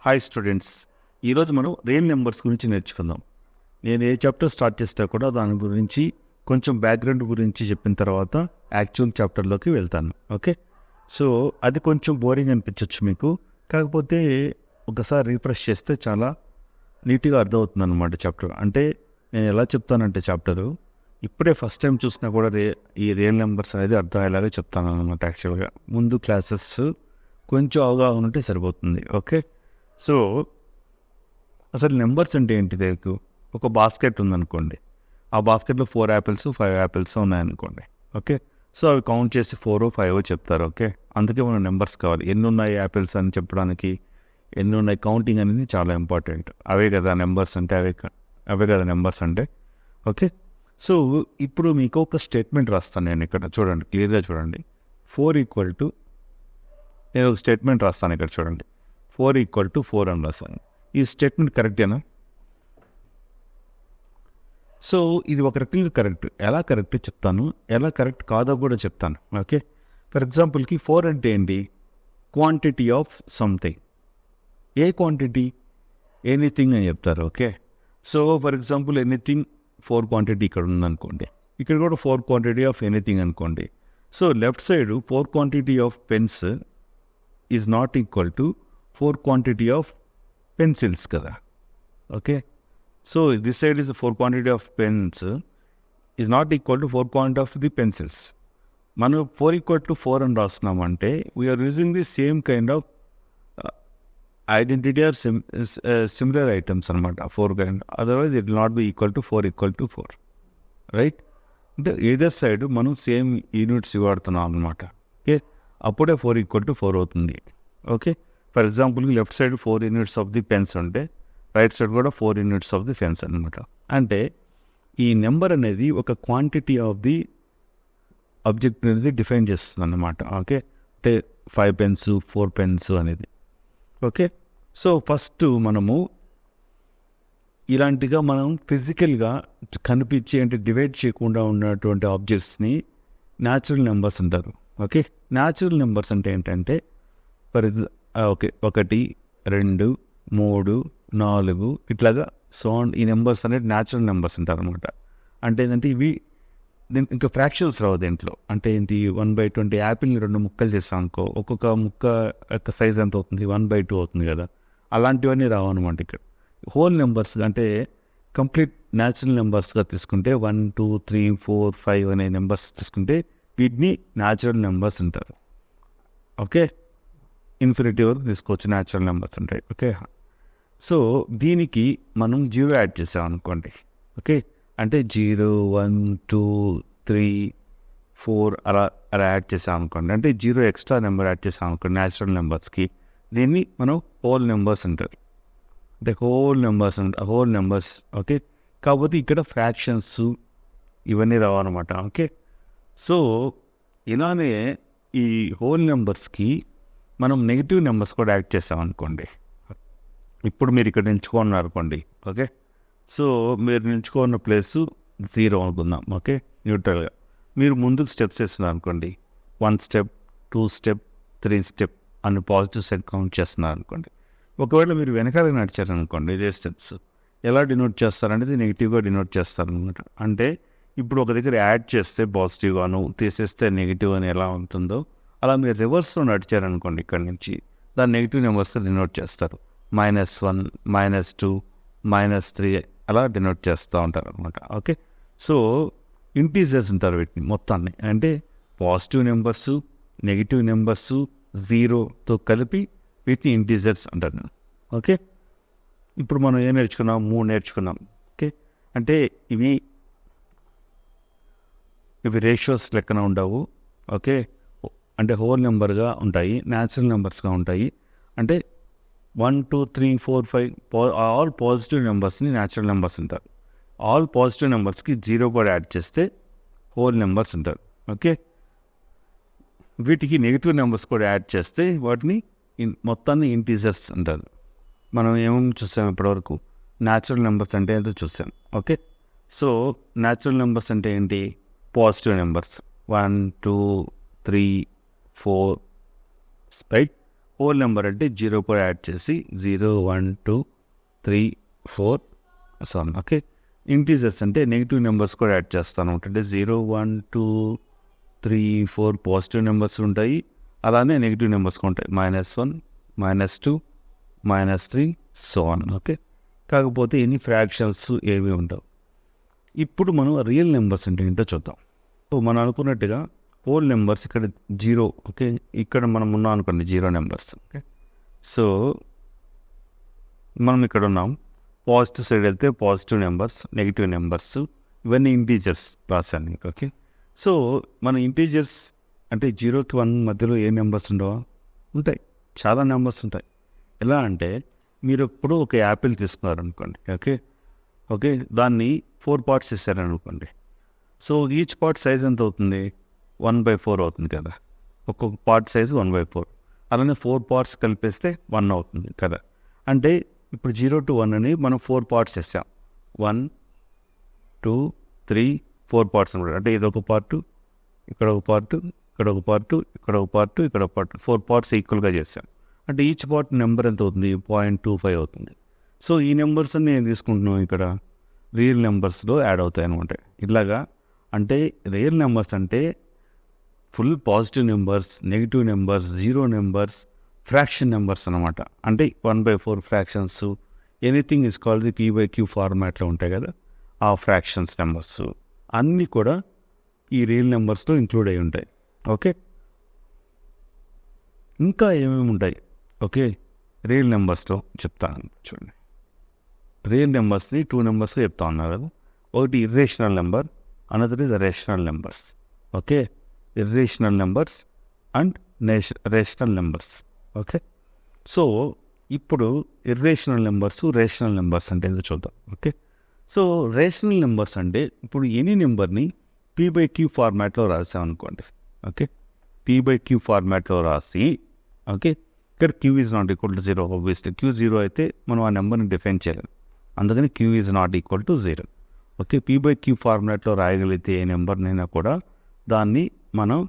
Hi students, ఈరోజు మనం real numbers గురించి నేర్చుకుందాం. నేను ఏ చాప్టర్ స్టార్ట్ చేస్తే కూడా దాని గురించి కొంచెం బ్యాక్గ్రౌండ్ గురించి చెప్పిన తర్వాత యాక్చువల్ చాప్టర్లోకి వెళ్తాను. ఓకే, సో అది కొంచెం బోరింగ్ అనిపించవచ్చు మీకు, కాకపోతే ఒకసారి రీఫ్రెష్ చేస్తే చాలా నీట్గా అర్థమవుతుంది అనమాట చాప్టర్. అంటే నేను ఎలా చెప్తానంటే చాప్టరు ఇప్పుడే ఫస్ట్ టైం చూసినా కూడా ఈ రియల్ నెంబర్స్ అనేది అర్థం అయ్యేలాగా చెప్తాను అనమాట. యాక్చువల్గా ముందు క్లాసెస్ కొంచెం అవగాహన ఉంటే సరిపోతుంది. ఓకే, సో అసలు నెంబర్స్ అంటే ఏంటి? మీకు ఒక బాస్కెట్ ఉందనుకోండి, ఆ బాస్కెట్లో 4 యాపిల్స్ 5 యాపిల్స్ ఉన్నాయనుకోండి. ఓకే, సో అవి కౌంట్ చేసి 4 5 చెప్తారు. ఓకే, అందుకే మనం నెంబర్స్ కావాలి. ఎన్ని ఉన్నాయి యాపిల్స్ అని చెప్పడానికి, ఎన్ని ఉన్నాయి కౌంటింగ్ అనేది చాలా ఇంపార్టెంట్. అవే కదా నెంబర్స్ అంటే, అవే కదా నెంబర్స్ అంటే. ఓకే, సో ఇప్పుడు మీకు ఒక స్టేట్మెంట్ రాస్తాను నేను ఇక్కడ. చూడండి, క్లియర్గా చూడండి. 4 నేను ఒక స్టేట్మెంట్ రాస్తాను ఇక్కడ. చూడండి, 4 4 అని రాస్తాను. ఈ స్టేట్మెంట్ కరెక్టేనా? సో ఇది ఒక రకంగా కరెక్ట్. ఎలా కరెక్ట్ చెప్తాను, ఎలా కరెక్ట్ కాదో కూడా చెప్తాను. ఓకే, ఫర్ ఎగ్జాంపుల్కి 4 అంటే ఏంటి? Quantity of something. ఏ క్వాంటిటీ? ఎనీథింగ్ అని చెప్తారు. Okay, so for example anything 4 quantity ఇక్కడ ఉందనుకోండి, ఇక్కడ కూడా 4 క్వాంటిటీ ఆఫ్ ఎనీథింగ్ అనుకోండి. So left side 4 quantity of pens is not equal to 4 quantity of pencils కదా. Okay, so this side is 4 quantity of pens is not equal to 4 quantity of the pencils. మనం 4 4 అని రాస్తున్నామంటే we are using the same kind of identity or similar items అనమాట. 4 kind, otherwise it will not be equal to 4 4, right? అంటే either side మనం same units వాడుతున్నాం అనమాట. Okay, అప్పుడే 4 4 అవుతుంది. ఓకే, ఫర్ ఎగ్జాంపుల్కి left side 4 units of the pens ఉంటే right side కూడా 4 యూనిట్స్ ఆఫ్ ది పెన్స్ అనమాట. అంటే ఈ నెంబర్ అనేది ఒక క్వాంటిటీ ఆఫ్ ది ఆబ్జెక్ట్ అనేది డిఫైన్ చేస్తుంది అన్నమాట. ఓకే, అంటే 5 పెన్స్ 4 పెన్స్ అనేది. ఓకే, సో ఫస్ట్ మనము ఇలాంటిగా మనం ఫిజికల్గా కనిపించే, అంటే డివైడ్ చేయకుండా ఉన్నటువంటి ఆబ్జెక్ట్స్ని న్యాచురల్ నెంబర్స్ అంటారు. ఓకే, న్యాచురల్ నెంబర్స్ అంటే ఏంటంటే ఓకే 1 2 3 4 ఇట్లాగా సౌండ్, ఈ నెంబర్స్ అనేది న్యాచురల్ నెంబర్స్ అంటారు అనమాట. అంటే ఏంటంటే ఇవి ఇంకా ఫ్రాక్షన్స్ రావు దీంట్లో. అంటే ఏంటి, 1/20 యాపిల్ని 2 ముక్కలు చేస్తాం అనుకో, ఒక్కొక్క ముక్క యొక్క సైజ్ ఎంత అవుతుంది? 1/2 అవుతుంది కదా. అలాంటివన్నీ రావు అనమాట ఇక్కడ. హోల్ నెంబర్స్ అంటే కంప్లీట్ న్యాచురల్ నెంబర్స్గా తీసుకుంటే 1 2 3 4 5 అనే నెంబర్స్ తీసుకుంటే వీటిని న్యాచురల్ నెంబర్స్ అంటారు. ఓకే, ఇన్ఫినిటీ వరకు తీసుకోవచ్చు న్యాచురల్ నెంబర్స్ ఉంటాయి. ఓకే, సో దీనికి మనం 0 యాడ్ చేసాం అనుకోండి. ఓకే, అంటే 0 1 2 3 4 అలా యాడ్ చేసాం అనుకోండి. అంటే 0 ఎక్స్ట్రా నెంబర్ యాడ్ చేసాం అనుకోండి న్యాచురల్ నెంబర్స్కి. దీన్ని మనం హోల్ నెంబర్స్ అంటారు. అంటే హోల్ నెంబర్స్. ఓకే, కాకపోతే ఇక్కడ ఫ్రాక్షన్స్ ఇవన్నీ రావన్నమాట. ఓకే, సో ఇలానే ఈ హోల్ నెంబర్స్కి మనం నెగిటివ్ నెంబర్స్ కూడా యాడ్ చేసాం అనుకోండి. ఇప్పుడు మీరు ఇక్కడ నిల్చుకున్నారు అనుకోండి. ఓకే, సో మీరు నిల్చుకున్న ప్లేస్ 0 అనుకుందాం. ఓకే, న్యూట్రల్గా మీరు ముందుకు స్టెప్స్ వేస్తున్నారు అనుకోండి. 1 స్టెప్ 2 స్టెప్ 3 స్టెప్ అని పాజిటివ్ సైడ్ కౌంట్ చేస్తున్నారు అనుకోండి. ఒకవేళ మీరు వెనకాల నడిచారనుకోండి, ఇదే స్టెప్స్ ఎలా డినోట్ చేస్తారనేది నెగిటివ్గా డినోట్ చేస్తారనమాట. అంటే ఇప్పుడు ఒక దగ్గర యాడ్ చేస్తే పాజిటివ్గాను, తీసేస్తే నెగిటివ్ అని ఎలా ఉంటుందో అలా మీరు రివర్స్లో నడిచారనుకోండి, ఇక్కడ నుంచి దాన్ని నెగిటివ్ నెంబర్స్తో డినోట్ చేస్తారు. -1 -2 -3 అలా డినోట్ చేస్తూ ఉంటారు అనమాట. ఓకే, సో ఇంటీజర్స్ ఉంటారు వీటిని మొత్తాన్ని. అంటే పాజిటివ్ నెంబర్స్, నెగిటివ్ నెంబర్స్ 0తో కలిపి వీటిని ఇంటీజర్స్ అంటారు. ఓకే, ఇప్పుడు మనం ఏం నేర్చుకున్నాం? 3 నేర్చుకున్నాం. ఓకే, అంటే ఇవి రేషియోస్ లెక్కన ఉండవు. ఓకే, అంటే హోల్ నెంబర్గా ఉంటాయి, న్యాచురల్ నెంబర్స్గా ఉంటాయి. అంటే 1 2 3 4 5 ఆల్ పాజిటివ్ నెంబర్స్ని న్యాచురల్ నెంబర్స్ అంటారు. ఆల్ పాజిటివ్ నెంబర్స్కి 0 కూడా యాడ్ చేస్తే హోల్ నెంబర్స్ అంటారు. ఓకే, వీటికి నెగిటివ్ నెంబర్స్ కూడా యాడ్ చేస్తే వాటిని మొత్తాన్ని ఇంటీజర్స్ అంటారు. మనం ఏమేమి చూసాం ఇప్పటివరకు? న్యాచురల్ నెంబర్స్ అంటే ఏంటో చూసాం. ఓకే, సో న్యాచురల్ నెంబర్స్ అంటే ఏంటి? Positive numbers 1 2 3 4, right? Whole number అంటే 0 కూడా యాడ్ చేసి 0 1 2 3 4 సో ఓకే. ఇంటీజర్స్ అంటే నెగిటివ్ నెంబర్స్ కూడా యాడ్ చేస్తాను అంటే 0 1 2 3 4 పాజిటివ్ నెంబర్స్ ఉంటాయి, అలానే నెగిటివ్ నెంబర్స్ ఉంటాయి -1 -2 -3 సో ఆన్. ఓకే. కాకపోతే ఎన్ని ఫ్రాక్షన్స్ ఏవి ఉండవు. ఇప్పుడు మనం రియల్ నెంబర్స్ అంటే ఏంటో చూద్దాం. సో మనం అనుకున్నట్టుగా హోల్ నెంబర్స్ ఇక్కడ 0. ఓకే. ఇక్కడ మనం ఉన్నాం అనుకోండి 0 నెంబర్స్. ఓకే. సో మనం ఇక్కడ ఉన్నాం, పాజిటివ్ సైడ్ వెళ్తే పాజిటివ్ నెంబర్స్, నెగిటివ్ నెంబర్స్, ఇవన్నీ ఇంటీజర్స్ రాశాను. ఓకే. సో మన ఇంటీజర్స్ అంటే 0కి 1 మధ్యలో ఏ నెంబర్స్ ఉండవా? ఉంటాయి, చాలా నెంబర్స్ ఉంటాయి. ఎలా అంటే మీరు ఇప్పుడు ఒక యాపిల్ తీసుకున్నారనుకోండి. ఓకే. ఓకే. దాన్ని 4 పార్ట్స్ ఇస్తారనుకోండి. సో ఈచ్ పార్ట్ సైజ్ ఎంత అవుతుంది? 1/4 అవుతుంది కదా. ఒక్కొక్క పార్ట్ సైజు 1/4. అలానే 4 పార్ట్స్ కలిపేస్తే 1 అవుతుంది కదా. అంటే ఇప్పుడు 0 to 1 అని మనం 4 పార్ట్స్ వేసాం. 1 2 3 4 పార్ట్స్ అనమాట. అంటే ఇది ఒక పార్టు, ఇక్కడ ఒక పార్టు, ఇక్కడ ఒక పార్టు, ఇక్కడ ఒక పార్టు, ఇక్కడ ఒక పార్టు, 4 పార్ట్స్ ఈక్వల్గా చేసాం. అంటే ఈచ్ పార్ట్ నెంబర్ ఎంత అవుతుంది? 0.25 అవుతుంది. సో ఈ నెంబర్స్ అన్ని నేను తీసుకుంటున్నాం ఇక్కడ రియల్ నెంబర్స్లో యాడ్ అవుతాయి అనమాట. ఇలాగా అంటే రియల్ నెంబర్స్ అంటే full positive numbers, negative numbers, 0 numbers, fraction numbers అనమాట. అంటే 1/4 fractions, anything is called the P/Q ఫార్మాట్లో ఉంటాయి కదా, ఆ ఫ్రాక్షన్స్ నెంబర్స్ అన్నీ కూడా ఈ రియల్ నెంబర్స్లో ఇంక్లూడ్ అయి ఉంటాయి. ఓకే. ఇంకా ఏమేమి ఉంటాయి? ఓకే. రియల్ నెంబర్స్లో చెప్తాను చూడండి. రియల్ నెంబర్స్ని 2 నెంబర్స్గా చెప్తా ఉన్నారు కదా. ఒకటి irrational number, another is rational numbers. Okay. Irrational numbers and rational numbers. Okay. So ఇప్పుడు ఇర్రేషనల్ నెంబర్స్, రేషనల్ నెంబర్స్ అంటే ఏదో చూద్దాం. ఓకే. సో రేషనల్ నెంబర్స్ అంటే ఇప్పుడు ఎనీ నెంబర్ని P/Q ఫార్మాట్లో రాసామనుకోండి. ఓకే. P/Q ఫార్మాట్లో రాసి, ఓకే, ఇక్కడ Q is not equal to 0. Obviously Q 0 అయితే మనం ఆ నెంబర్ని డిఫైన్ చేయలేం, అందుకని Q is not equal to 0. Okay. P/Q ఫార్మాట్లో రాయగలిగితే ఏ నెంబర్నైనా కూడా దాన్ని మనం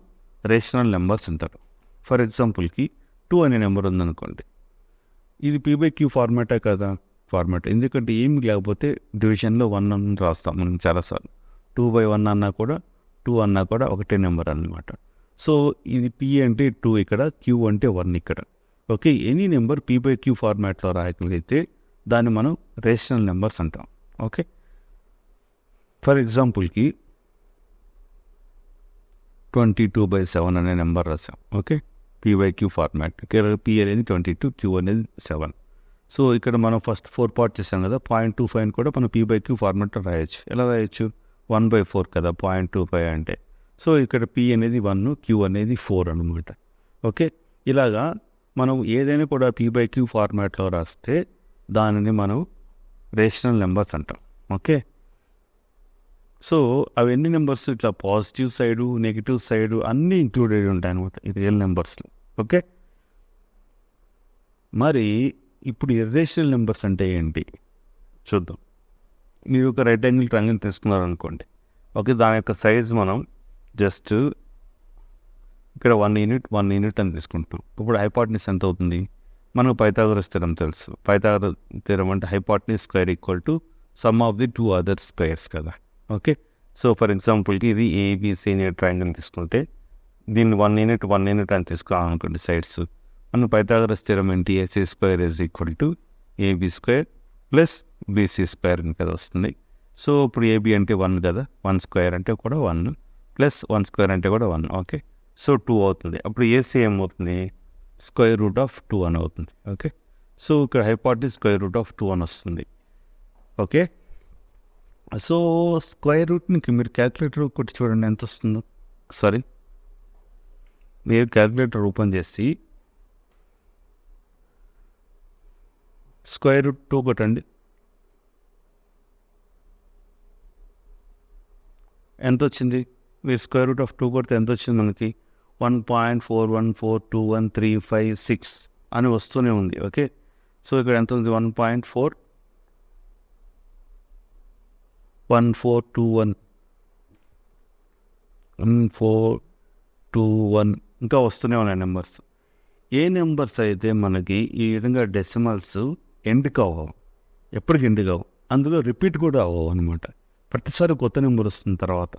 రేషనల్ నెంబర్స్ అంటారు. ఫర్ ఎగ్జాంపుల్కి 2 అనే నెంబర్ ఉందనుకోండి, ఇది P/Q ఫార్మాటే కదా. ఫార్మాట్ ఎందుకంటే ఏమి లేకపోతే డివిజన్లో 1 అని రాస్తాం మనం చాలాసార్లు. 2/1 అన్నా కూడా, 2 అన్నా కూడా ఒకటే నెంబర్ అన్నమాట. సో ఇది P అంటే 2 ఇక్కడ, Q అంటే 1 ఇక్కడ. ఓకే. ఎనీ నెంబర్ P/Q ఫార్మాట్లో రాయగలిగితే దాన్ని మనం రేషనల్ నెంబర్స్ అంటాం. ఓకే. ఫర్ ఎగ్జాంపుల్కి 22/7 అనే నెంబర్ రాసాం. ఓకే. P/Q format. ఇక్కడ P అనేది 22, Q అనేది 7. సో ఇక్కడ మనం ఫస్ట్ 4 పార్ట్ చేసాం కదా, 0.25 కూడా మనం P/Q ఫార్మాట్లో రాయొచ్చు. ఎలా రాయొచ్చు? 1/4 కదా 0.25 అంటే. సో ఇక్కడ P అనేది 1, Q అనేది 4 అనమాట. ఓకే. ఇలాగా మనం ఏదైనా కూడా P/Q ఫార్మాట్లో రాస్తే దానిని మనం రేషనల్ నెంబర్స్ అంటాం. ఓకే. సో అవన్నీ నెంబర్స్ ఇట్లా పాజిటివ్ సైడు, నెగిటివ్ సైడు అన్నీ ఇంక్లూడెడ్ ఉంటాయి అనమాట ఈ రియల్ నెంబర్స్లో. ఓకే. మరి ఇప్పుడు ఇర్రేషనల్ నెంబర్స్ అంటే ఏంటి చూద్దాం. మీరు ఒక రైట్ యాంగిల్ ట్రయాంగిల్ తీసుకున్నారనుకోండి. ఓకే. దాని యొక్క సైజ్ మనం జస్ట్ ఇక్కడ 1 యూనిట్ అని తీసుకుంటాం. ఇప్పుడు హైపాటనీస్ ఎంత అవుతుంది? మనకు పైథాగరస్ థీరం తెలుసు. పైథాగరస్ థీరం అంటే hypotenuse square equal to sum of the 2 other squares కదా. ఓకే. సో ఫర్ ఎగ్జాంపుల్కి ఇది ABC అనే ట్రయాంగిల్ తీసుకుంటే దీన్ని 1 యూనిట్ అని తీసుకోవాలనుకోండి సైడ్స్. మన పైథాగరస్ థీరం ఏంటి? AC² is equal to AB² plus BC² కదా వస్తుంది. సో ఇప్పుడు AB అంటే 1 కదా, 1² అంటే కూడా 1 ప్లస్ 1² అంటే కూడా 1. ఓకే. సో 2 అవుతుంది. అప్పుడు AC ఏమవుతుంది? √2 అని అవుతుంది. ఓకే. సో ఇక్కడ హైపాటనీస్ √2 అని వస్తుంది. ఓకే. సో స్క్వేర్ రూట్ని మీరు క్యాలిక్యులేటర్ కొట్టి చూడండి ఎంత వస్తుందో. సారీ, మీరు క్యాలిక్యులేటర్ ఓపెన్ చేసి √2 కొట్టండి. ఎంత వచ్చింది? మీరు √2 కొడితే ఎంత వచ్చింది మనకి? 1.41421356 అని వస్తూనే ఉంది. ఓకే. సో ఇక్కడ ఎంత ఉంది? 1.1421 ఇంకా వస్తూనే ఉన్నాయి నెంబర్స్. ఏ నెంబర్స్ అయితే మనకి ఈ విధంగా డెసిమల్స్ ఎండ్ కావు, ఎప్పటికి ఎండ్ కావు, అందులో రిపీట్ కూడా అవ్వవు అనమాట. ప్రతిసారి కొత్త నెంబర్ వస్తుంది తర్వాత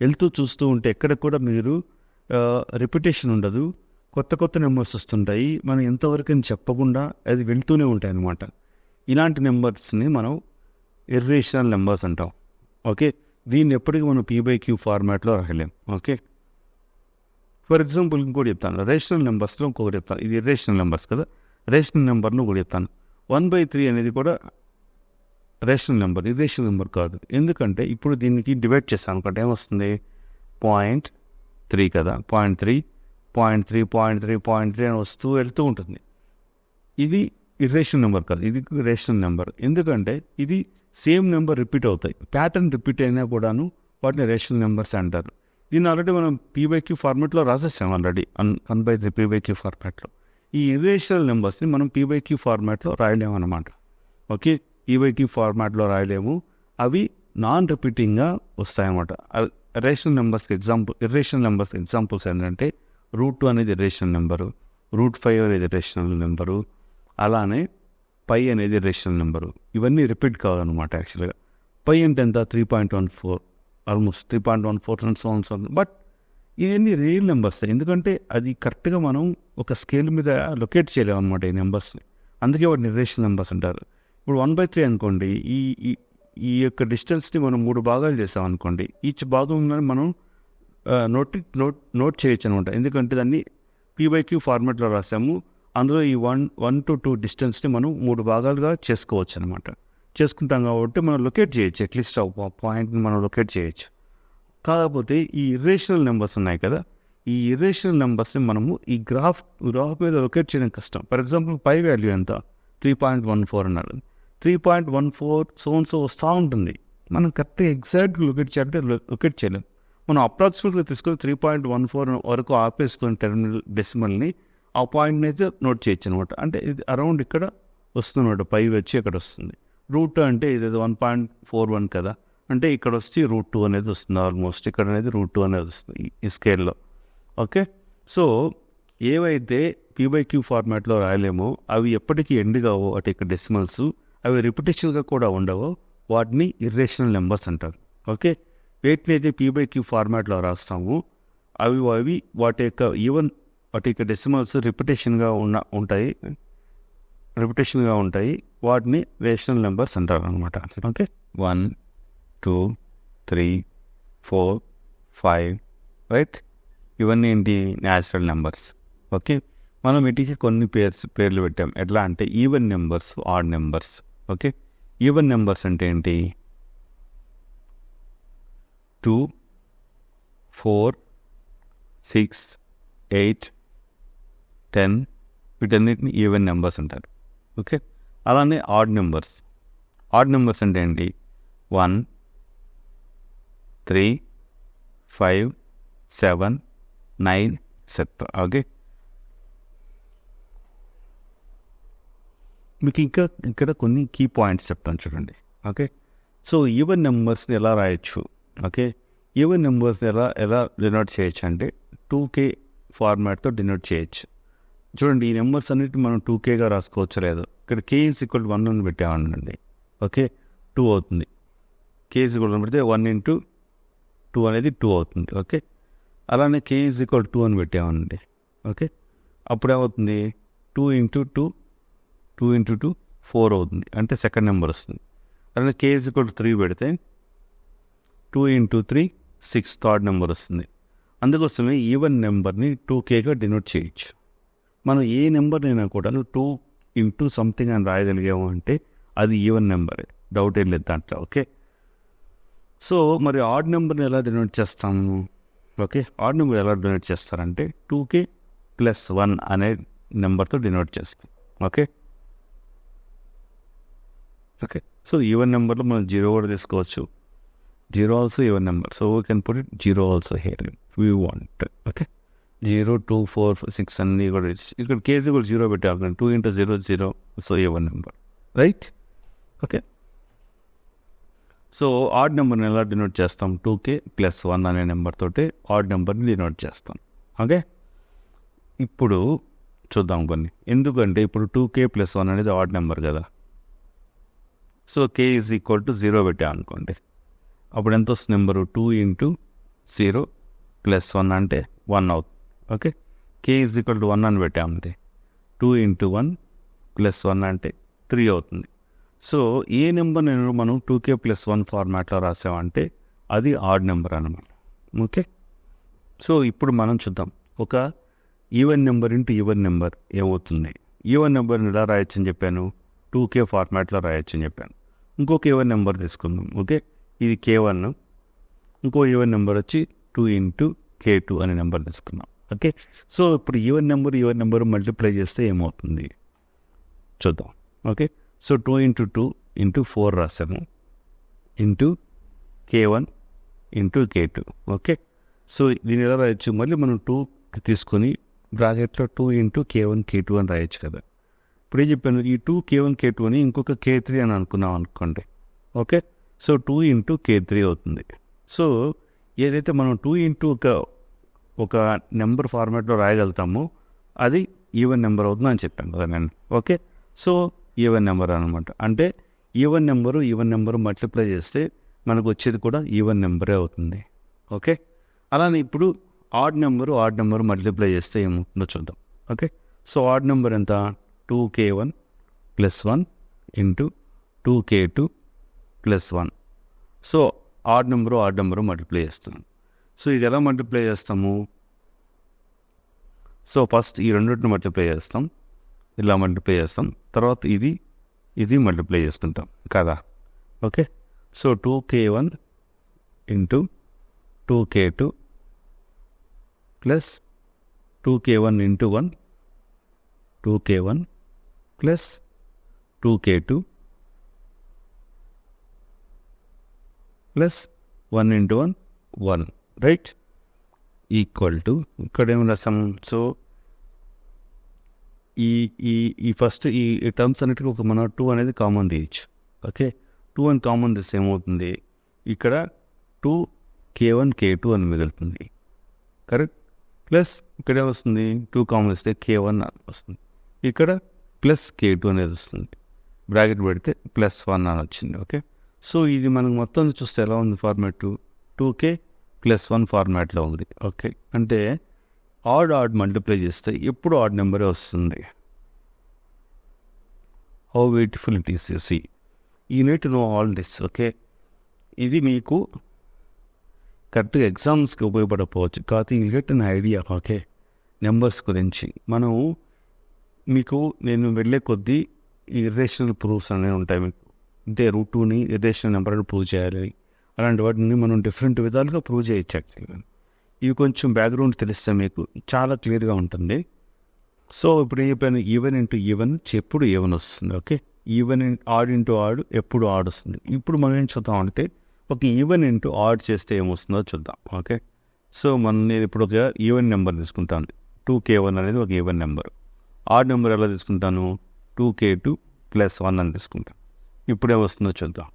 వెళ్తూ చూస్తూ ఉంటే ఎక్కడ కూడా మీరు రిపిటేషన్ ఉండదు, కొత్త కొత్త నెంబర్స్ వస్తుంటాయి. మనం ఎంతవరకు అని చెప్పకుండా అది వెళ్తూనే ఉంటాయి అన్నమాట. ఇలాంటి నెంబర్స్ని మనం ఇర్రేషనల్ నెంబర్స్ అంటాం. ఓకే, దీన్ని ఎప్పటికీ మనం P/Q ఫార్మాట్లో రాయలేం. ఓకే, ఫర్ ఎగ్జాంపుల్ ఇంకోటి చెప్తాను, రేషనల్ నెంబర్స్లో ఇంకొకటి చెప్తాను. ఇది ఇర్రేషనల్ నెంబర్స్ కదా, రేషనల్ నెంబర్ను కూడా చెప్తాను. 1/3 అనేది కూడా రేషనల్ నెంబర్, ఇర్రేషనల్ నెంబర్ కాదు. ఎందుకంటే ఇప్పుడు దీనికి డివైడ్ చేస్తాను అనుకుంటే ఏమొస్తుంది, 0.3 కదా, 0.3 అని వస్తూ వెళ్తూ ఉంటుంది. ఇది ఇర్రేషనల్ నెంబర్ కాదు, ఇది రేషనల్ నెంబర్. ఎందుకంటే ఇది సేమ్ నెంబర్ రిపీట్ అవుతాయి, ప్యాటర్న్ రిపీట్ అయినా కూడాను వాటిని రేషనల్ నెంబర్స్ అంటారు. దీన్ని ఆల్రెడీ మనం P/Q ఫార్మాట్లో రాసేసాం ఆల్రెడీ, 1/3 P/Q ఫార్మాట్లో. ఈ ఇర్రేషనల్ నెంబర్స్ని మనం P/Q ఫార్మాట్లో రాయలేము అన్నమాట. ఓకే, P/Q ఫార్మాట్లో రాయలేము, అవి నాన్ రిపీటింగ్గా వస్తాయన్నమాట. రేషనల్ నెంబర్స్కి ఇర్రేషనల్ నెంబర్స్కి ఎగ్జాంపుల్స్ ఏంటంటే √2 అనేది ఇర్రేషనల్ నెంబరు, √5 అనేది ఇర్రేషనల్ నెంబరు, అలానే π అనేది ఇర్రేషనల్ నెంబరు. ఇవన్నీ రిపీట్ కావన్నమాట. యాక్చువల్గా π అంటే ఎంత, 3.14, ఆల్మోస్ట్ 3.14 బట్ ఇవన్నీ రియల్ నెంబర్స్. ఎందుకంటే అది కరెక్ట్గా మనం ఒక స్కేల్ మీద లొకేట్ చేయలేము అనమాట ఈ నెంబర్స్ని, అందుకే వాటిని ఇర్రేషనల్ నెంబర్స్ అంటారు. ఇప్పుడు 1/3 అనుకోండి, ఈ యొక్క డిస్టెన్స్ని మనం 3 భాగాలు చేసాం అనుకోండి, ఈచ్ భాగంలో మనం నోట్ చేయొచ్చు అనమాట. ఎందుకంటే దాన్ని P/Q ఫార్మాట్లో రాసాము, అందులో ఈ 1 to 2 డిస్టెన్స్ని మనం 3 భాగాలుగా చేసుకోవచ్చు అనమాట. చేసుకుంటాం కాబట్టి మనం లొకేట్ చేయొచ్చు, అట్లీస్ట్ పాయింట్ని మనం లొకేట్ చేయొచ్చు. కాకపోతే ఈ ఇర్రేషనల్ నెంబర్స్ ఉన్నాయి కదా, ఈ ఇర్రేషనల్ నెంబర్స్ని మనము ఈ గ్రాఫ్ మీద లొకేట్ చేయడం కష్టం. ఫర్ ఎగ్జాంపుల్ π వాల్యూ ఎంత, 3.14 అన్నారు. 3.14 సో వస్తూ ఉంటుంది, మనం కరెక్ట్గా ఎగ్జాక్ట్గా లొకేట్ చేయాలంటే లొకేట్ చేయలేం. మనం అప్రాక్సిమేట్గా తీసుకొని 3.14 వరకు ఆపేసుకుని టెర్మినల్ డెసిమల్ని, ఆ పాయింట్ని అయితే నోట్ చేయొచ్చు అనమాట. అంటే ఇది అరౌండ్ ఇక్కడ వస్తుంది అనమాట, π వచ్చి ఇక్కడ వస్తుంది. √2 అంటే ఇది 1.41 కదా, అంటే ఇక్కడ వచ్చి √2 అనేది వస్తుంది, ఆల్మోస్ట్ ఇక్కడ అనేది √2 అనేది వస్తుంది ఈ స్కేల్లో. ఓకే, సో ఏవైతే P/Q ఫార్మాట్లో రాయలేమో అవి ఎప్పటికీ ఎండ్ కావో, అటు ఇక్కడ డెసిమల్స్ అవి రిపిటేషన్గా కూడా ఉండవో, వాటిని ఇర్రేషనల్ నెంబర్స్ అంటారు. ఓకే, వీటిని అయితే P/Q ఫార్మాట్లో రాస్తాము, అవి వాటి యొక్క డెసిమల్స్ రిపిటేషన్గా ఉంటాయి, వాటిని రేషనల్ నెంబర్స్ అంటారు అనమాట. ఓకే, 1, 2, 3, 4, 5 రైట్, ఇవన్నీ ఏంటి, న్యాచురల్ నెంబర్స్. ఓకే, మనం వీటికి కొన్ని పేర్లు పెట్టాం. ఎట్లా అంటే even numbers, odd numbers. Okay, even numbers అంటే ఏంటి, 2, 4, 6, 8, 10 వీటన్నిటిని ఈవెన్ నెంబర్స్ అంటారు. ఓకే, అలానే ఆడ్ నెంబర్స్ అంటే ఏంటి, 1, 3, 5, 7, 9 etc. ఓకే, మీకు ఇంకా ఇక్కడ కొన్ని కీ పాయింట్స్ చెప్తాను చూడండి. ఓకే, సో ఈవెన్ నెంబర్స్ని ఎలా రాయొచ్చు, ఓకే, ఈవెన్ నెంబర్స్ని ఎలా డినోట్ చేయొచ్చు అంటే 2K ఫార్మాట్తో డినోట్ చేయొచ్చు. చూడండి, ఈ నెంబర్స్ అన్నిటి మనం 2Kగా రాసుకోవచ్చు లేదు, ఇక్కడ K = 1 అని పెట్టామనండి. ఓకే, 2 అవుతుంది. K = 1 పెడితే 1 × 2 అనేది 2 అవుతుంది. ఓకే, అలానే K = 2 అని పెట్టామనండి. ఓకే, అప్పుడు ఏమవుతుంది, 2 × 2 4 అవుతుంది, అంటే సెకండ్ నెంబర్ వస్తుంది. అలానే K = 3 పెడితే 2 × 3 6 థర్డ్ నెంబర్ వస్తుంది. అందుకోసమే ఈవెన్ నెంబర్ని 2Kగా డినోట్ చేయొచ్చు. మనం ఏ నెంబర్నైనా కూడా 2 × సంథింగ్ అని రాయగలిగాము అంటే అది ఈవెన్ నెంబరే, డౌట్ ఏం లేదు దాంట్లో. ఓకే, సో మరి ఆడ్ నెంబర్ని ఎలా డినోట్ చేస్తాము, ఓకే, ఆడ్ నెంబర్ ఎలా డినోట్ చేస్తారంటే 2K + 1 అనే నెంబర్తో డినోట్ చేస్తాం. ఓకే, సో ఈవెన్ నెంబర్లో మనం 0 కూడా తీసుకోవచ్చు, 0 also even number, so we can put it 0 also here we want. Okay, 0, 2, 4, 6 అన్నీ కూడా ఇక్కడ K = 0 పెట్టాలి, 2 × 0 0, so even number right. Okay, so odd నెంబర్ని ఎలా డినోట్ చేస్తాం, 2K + 1 అనే నెంబర్ తోటి ఆడ్ నెంబర్ని డినోట్ చేస్తాం. ఓకే, ఇప్పుడు చూద్దాం కొన్ని. ఎందుకంటే ఇప్పుడు 2k+1 అనేది ఆడ్ నెంబర్ కదా. సో k = 0 పెట్టాం అనుకోండి, అప్పుడు ఎంత వస్తుంది నెంబరు? 2 × 0 + 1 అంటే 1 అవుతుంది. ఓకే, k = 1 అని పెట్టామంటే 2 × 1 + 1 అంటే 3 అవుతుంది. సో ఏ నెంబర్ నేను మనం 2k+1 ఫార్మాట్లో రాసామంటే అది ఆడ్ నెంబర్ అన్నమాట. ఓకే, సో ఇప్పుడు మనం చూద్దాం ఒక even number into even number ఏమవుతుంది. ఈవెన్ నెంబర్ని ఎలా రాయొచ్చు అని చెప్పాను, 2k ఫార్మాట్లో రాయొచ్చు అని చెప్పాను. ఇంకొక ఈవెన్ నెంబర్ తీసుకుందాం. ఓకే, ఇది k1, ఇంకో ఈవెన్ నెంబర్ వచ్చి 2 × k2 అనే నెంబర్ తీసుకుందాం. ఓకే, సో ఇప్పుడు ఈవెన్ నెంబర్ మల్టిప్లై చేస్తే ఏమవుతుంది చూద్దాం. ఓకే, సో 2 × 2 × 4 రాసాము into k1 × k2. Okay, so దీని ఎలా రాయొచ్చు, మళ్ళీ మనం 2 తీసుకొని బ్రాకెట్లో 2 × k1 k2 అని రాయొచ్చు కదా. ఇప్పుడు ఏం చెప్పాను, ఈ 2 k1 k2 అని ఇంకొక k3 అని అనుకున్నాం అనుకోండి. ఓకే, సో 2 × k3 అవుతుంది. సో ఏదైతే మనం 2 × ఒక నెంబర్ ఫార్మాట్లో రాయగలుగుతామో అది ఈవెన్ నెంబర్ అవుతుంది అని చెప్పాను కదా నేను. ఓకే, సో ఈవెన్ నెంబర్ అనమాట. అంటే ఈవెన్ నెంబరు మల్టిప్లై చేస్తే మనకు వచ్చేది కూడా ఈవెన్ నెంబరే అవుతుంది. ఓకే, అలానే ఇప్పుడు ఆడ్ నెంబరు మల్టిప్లై చేస్తే ఏమవుతుందో చూద్దాం. ఓకే, సో ఆడ్ నెంబర్ ఎంత, 2k1 + 1 × 2k2 + 1. So odd number multiply చేస్తాం. సో ఇది ఎలా మల్టిప్లై చేస్తాము, సో ఫస్ట్ ఈ రెండింటిని మల్టిప్లై చేస్తాం, ఇలా మల్టిప్లై చేస్తాం, తర్వాత ఇది మల్టిప్లై చేసుకుంటాం కదా. Okay, so 2k1 × 2k2 + 2k1 × 1 2k1 + 2k2 + 1 × 1 1, right, equal to ఇక్కడ ఏం రాసాం. సో ఈ ఫస్ట్ ఈ టర్మ్స్ అన్నిటికీ ఒక మన 2 అనేది కామన్ తీయచ్చు. ఓకే, 2 అని కామన్ తీస్తే ఏమవుతుంది, ఇక్కడ 2k1 k2 అని మిగులుతుంది. కరెక్ట్, ప్లస్ ఇక్కడ ఏమొస్తుంది, 2 కామన్ ఇస్తే k1 వస్తుంది, ఇక్కడ +k2 అనేది వస్తుంది, బ్రాకెట్ పెడితే +1 అని వచ్చింది. ఓకే, సో ఇది మనకు మొత్తం చూస్తే ఎలా ఉంది ఫార్మాట్, 2k+1 ఫార్మాట్లో ఉంది. ఓకే, అంటే ఆడ్ మల్టిప్లై చేస్తే ఎప్పుడు ఆడ్ నెంబరే వస్తుంది. How beautiful it is, you see, you need to know all this. Okay, ఇది మీకు కరెక్ట్గా ఎగ్జామ్స్కి ఉపయోగపడకపోవచ్చు, కాకపోతే you get an idea. Okay, numbers గురించి మీకు నేను వెళ్ళే కొద్దీ ఇర్రేషనల్ ప్రూఫ్స్ అనేవి ఉంటాయి మీకు. అంటే √2ని ఇర్రేషనల్ నెంబర్ అని ప్రూవ్ చేయాలి, అలాంటి వాటిని మనం డిఫరెంట్ విధాలుగా ప్రూవ్ చేయొచ్చు. యాక్చువల్గా ఇవి కొంచెం బ్యాక్గ్రౌండ్ తెలిస్తే మీకు చాలా క్లియర్గా ఉంటుంది. సో ఇప్పుడు ఏం చెప్పాను, ఈవెన్ ఇంటూ ఈవెన్ ఎప్పుడు ఈవెన్ వస్తుంది. Okay, even odd into odd ఎప్పుడు ఆడ్ వస్తుంది. ఇప్పుడు మనం ఏం చూద్దాం అంటే ఒక ఈవెన్ ఇంటూ ఆడ్ చేస్తే ఏమొస్తుందో చూద్దాం. ఓకే, సో నేను ఇప్పుడు ఒక ఈవెన్ నెంబర్ తీసుకుంటాను, 2k1 అనేది ఒక ఈవెన్ నెంబర్. ఆడ్ నెంబర్ ఎలా తీసుకుంటాను, 2k2 + 1 అని తీసుకుంటాను. ఇప్పుడు ఏమొస్తుందో చూద్దాం.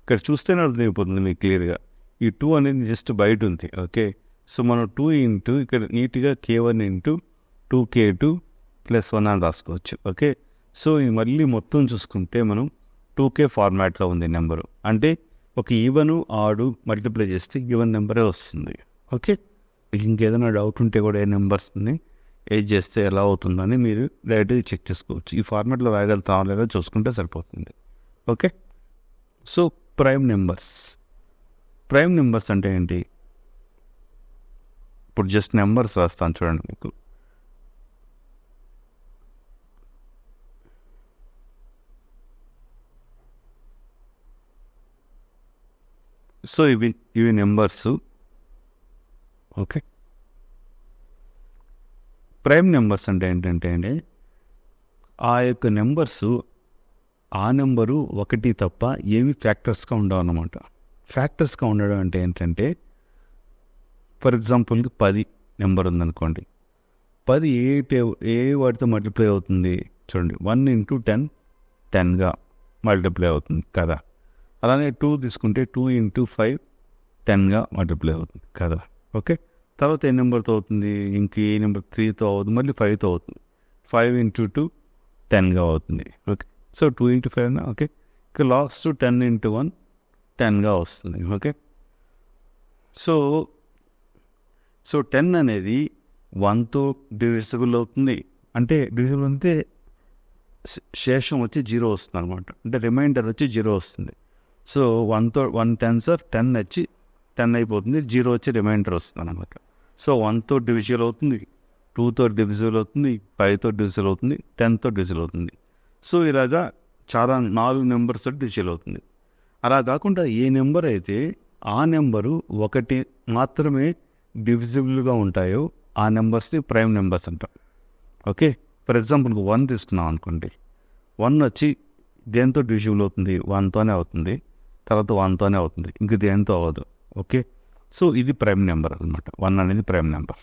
ఇక్కడ చూస్తేనే అర్థమైపోతుంది మీకు క్లియర్గా, ఈ 2 అనేది జస్ట్ బయట ఉంది. ఓకే, సో మనం 2 × ఇక్కడ నీట్గా k1 × 2k2 + 1 అని రాసుకోవచ్చు. ఓకే, సో ఇది మళ్ళీ మొత్తం చూసుకుంటే మనం 2k ఫార్మాట్లో ఉంది నెంబరు. అంటే ఒక ఈవెన్ ఆడు మల్టిప్లై చేస్తే ఈవెన్ నెంబరే వస్తుంది. ఓకే, ఇంకేదైనా డౌట్ ఉంటే కూడా ఏ నెంబర్స్ని ఏది చేస్తే ఎలా అవుతుందని మీరు డైరెక్ట్గా చెక్ చేసుకోవచ్చు. ఈ ఫార్మాట్లో రాయగలుగుతాం లేదా చూసుకుంటే సరిపోతుంది. ఓకే, సో ప్రైమ్ నెంబర్స్ అంటే ఏంటి, ఇప్పుడు జస్ట్ నెంబర్స్ రాస్తాను చూడండి మీకు. సో ఇవి నెంబర్స్. ఓకే, ప్రైమ్ నెంబర్స్ అంటే ఏంటంటే అండి, ఆ యొక్క నెంబర్సు ఆ నెంబరు ఒకటి తప్ప ఏవి ఫ్యాక్టర్స్గా ఉండవు అన్నమాట. ఫ్యాక్టర్స్గా ఉండడం అంటే ఏంటంటే, ఫర్ ఎగ్జాంపుల్కి 10 నెంబర్ ఉందనుకోండి, 10 ఏ వాటితో మల్టిప్లై అవుతుంది చూడండి, 1 × 10 10గా మల్టిప్లై అవుతుంది కదా. అలానే 2 తీసుకుంటే 2 × 5 10గా మల్టిప్లై అవుతుంది కదా. ఓకే, తర్వాత ఏ నెంబర్తో అవుతుంది, ఇంక ఏ నెంబర్ 3తో అవుతుంది, మళ్ళీ 5తో అవుతుంది. 5 ఇంటూ 2 10గా అవుతుంది. Okay, so 2 into 5 okay. ఇక లాస్ట్ 10 ఇంటూ 1 10గా వస్తుంది. ఓకే, సో 10 అనేది 1తో డివిజిబుల్ అవుతుంది. అంటే డివిజిబుల్ అంటే శేషం వచ్చి 0 వస్తుంది అనమాట. అంటే రిమైండర్ వచ్చి 0 వస్తుంది. సో 1 10s ఆర్ 10 వచ్చి 10 అయిపోతుంది, 0 వచ్చి రిమైండర్ వస్తుంది అనమాట. సో 1తో డివిజిబుల్ అవుతుంది, 2తో డివిజిబుల్ అవుతుంది, 5తో డివిజిబుల్ అవుతుంది, 10తో డివిజిబుల్ అవుతుంది. సో ఇలాగా చాలా 4 నెంబర్స్ డివిజిబుల్ అవుతుంది. అలా కాకుండా ఏ నెంబర్ అయితే ఆ నెంబరు 1 మాత్రమే డివిజిబుల్గా ఉంటాయో ఆ నెంబర్స్ని ప్రైమ్ నెంబర్స్ అంటాం. ఓకే, ఫర్ ఎగ్జాంపుల్ 1 తీసుకున్నాం అనుకోండి. 1 వచ్చి దేంతో డివిజిబుల్ అవుతుంది? 1తోనే అవుతుంది, తర్వాత 1తోనే అవుతుంది, ఇంక దేంతో అవ్వదు. ఓకే, సో ఇది ప్రైమ్ నెంబర్ అనమాట. 1 అనేది ప్రైమ్ నెంబర్.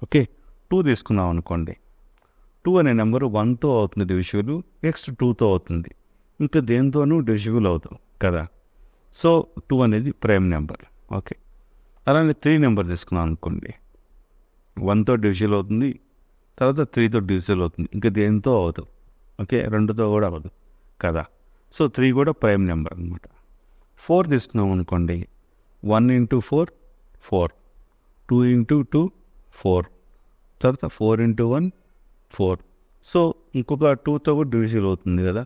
ఓకే, 2 తీసుకున్నాం అనుకోండి. 2 అనే నెంబరు 1తో అవుతుంది డివిజిబుల్, నెక్స్ట్ 2తో అవుతుంది, ఇంకా దేంతోనూ డివిజిబుల్ అవుతుంది కదా. సో 2 అనేది ప్రైమ్ నెంబర్. ఓకే, అలానే 3 నెంబర్ తీసుకున్నాం అనుకోండి. 1తో డివిజిబుల్ అవుతుంది, తర్వాత 3తో డివిజిబుల్ అవుతుంది, ఇంకా దేంతో అవ్వదు. ఓకే, 2తో కూడా అవ్వదు కదా. సో 3 కూడా ప్రైమ్ నెంబర్ అనమాట. 4 తీసుకున్నాం అనుకోండి. 1 ఇంటూ 4 4, 2 ఇంటూ 2 4, తర్వాత 4 ఇంటూ 1 4. సో ఇంకొక 2తో కూడా డివిజిబుల్ అవుతుంది కదా.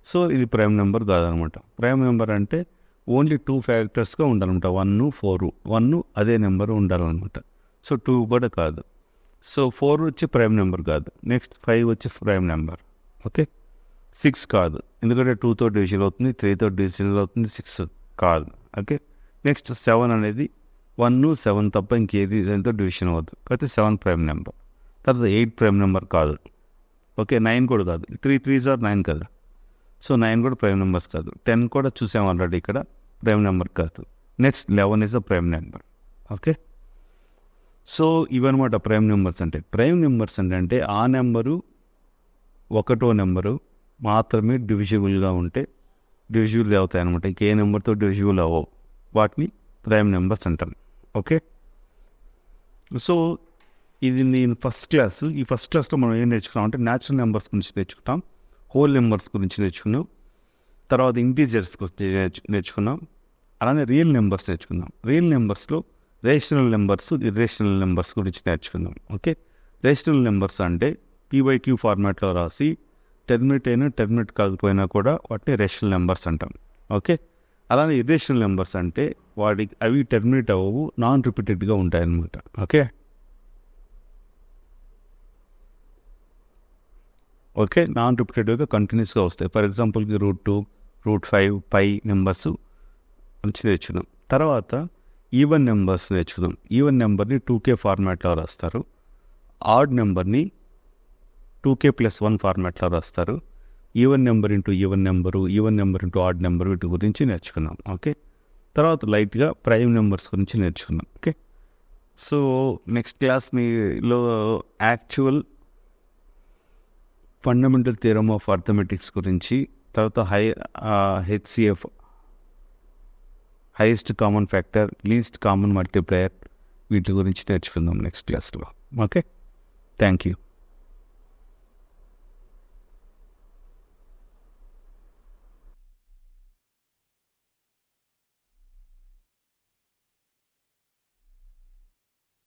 సో ఇది ప్రైమ్ నెంబర్ కాదనమాట. ప్రైమ్ నెంబర్ అంటే ఓన్లీ 2 ఫ్యాక్టర్స్గా ఉండాలన్నమాట. 1 4, 1 అదే నెంబర్ ఉండాలన్నమాట. సో 2 కూడా కాదు. సో 4 వచ్చి ప్రైమ్ నెంబర్ కాదు. నెక్స్ట్ 5 వచ్చి ప్రైమ్ నెంబర్. ఓకే, 6 కాదు, ఎందుకంటే 2తో డివిజిబుల్ అవుతుంది, 3తో డివిజిబుల్ అవుతుంది, 6 కాదు. ఓకే, నెక్స్ట్ 7 అనేది 1 7 తప్ప ఇంకేది దాంతో డివిజన్ అవ్వదు, కాబట్టి 7 ప్రైమ్ నెంబర్. తర్వాత 8 ప్రైమ్ నెంబర్ కాదు. ఓకే, 9 కూడా కాదు, 3 3s ఆర్ 9 కదా. సో 9 కూడా ప్రైమ్ నెంబర్స్ కాదు. 10 కూడా చూసాం ఆల్రెడీ, ఇక్కడ ప్రైమ్ నెంబర్ కాదు. Next 11 is a prime number. Okay, so ఇవన్నమాట ప్రైమ్ నెంబర్స్ అంటే. ప్రైమ్ నెంబర్స్ అంటే ఆ నెంబరు 1వ నెంబరు మాత్రమే డివిజిబుల్గా ఉంటే డివిజిబుల్ అవుతాయి అనమాట. ఇంకే నెంబర్తో డివిజిబుల్ అవ్వవు, వాటిని ప్రైమ్ నెంబర్స్ అంటాం. ఓకే, సో ఇది నేను ఫస్ట్ క్లాస్. ఈ ఫస్ట్ క్లాస్లో మనం ఏం నేర్చుకున్నాం అంటే న్యాచురల్ నెంబర్స్ గురించి నేర్చుకుంటాం, హోల్ నెంబర్స్ గురించి నేర్చుకున్నాం, తర్వాత ఇంటీజర్స్ గురించి నేర్చుకున్నాం, అలానే రియల్ నెంబర్స్ నేర్చుకున్నాం. రియల్ నెంబర్స్లో రేషనల్ నెంబర్స్, ఇర్రేషనల్ నెంబర్స్ గురించి నేర్చుకున్నాం. ఓకే, రేషనల్ నెంబర్స్ అంటే p/q ఫార్మాట్లో రాసి టెర్మినేట్ అయినా టెర్మినేట్ కాకపోయినా కూడా వాటిని రేషనల్ నెంబర్స్ అంటాం. ఓకే, అలానే ఇర్రేషనల్ నెంబర్స్ అంటే అవి టెర్మినేట్ అవ్వవు, నాన్ రిపీటెడ్గా ఉంటాయన్నమాట. ఓకే, నాన్ రిపీటెడ్గా కంటిన్యూస్గా వస్తాయి. ఫర్ ఎగ్జాంపుల్కి √2, √5, π నెంబర్స్ నుంచి నేర్చుకున్నాం. తర్వాత ఈవెన్ నెంబర్స్ నేర్చుకున్నాం. ఈవెన్ నెంబర్ని 2k ఫార్మాట్లో రాస్తారు, ఆడ్ నెంబర్ని 2k + 1 ఫార్మాట్లో రాస్తారు. Even number into even number, even number into add number, వీటి గురించి నేర్చుకున్నాం. ఓకే, తర్వాత లైట్గా ప్రైమ్ నెంబర్స్ గురించి నేర్చుకున్నాం. ఓకే, సో నెక్స్ట్ క్లాస్ మీలో actual fundamental theorem of arithmetics గురించి, తర్వాత HCF highest common factor, least common multiplier, వీటి గురించి నేర్చుకుందాం నెక్స్ట్ క్లాస్లో. Okay, thank you.